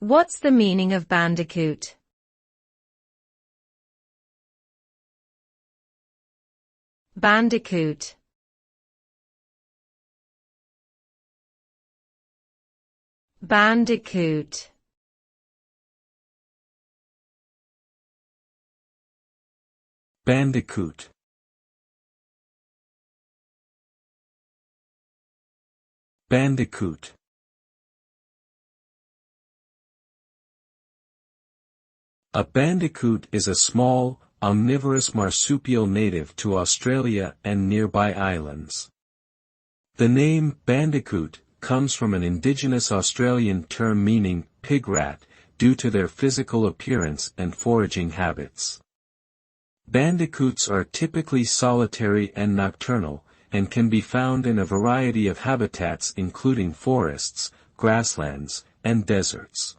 What's the meaning of bandicoot? Bandicoot. Bandicoot. Bandicoot. Bandicoot. A bandicoot is a small, omnivorous marsupial native to Australia and nearby islands. The name bandicoot comes from an indigenous Australian term meaning pig rat, due to their physical appearance and foraging habits. Bandicoots are typically solitary and nocturnal, and can be found in a variety of habitats including forests, grasslands, and deserts.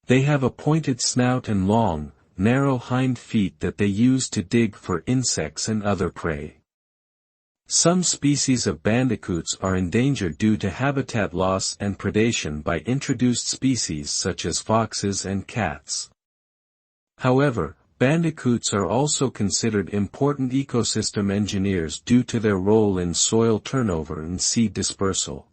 They have a pointed snout and long, narrow hind feet that they use to dig for insects and other prey. Some species of bandicoots are endangered due to habitat loss and predation by introduced species such as foxes and cats. However, bandicoots are also considered important ecosystem engineers due to their role in soil turnover and seed dispersal.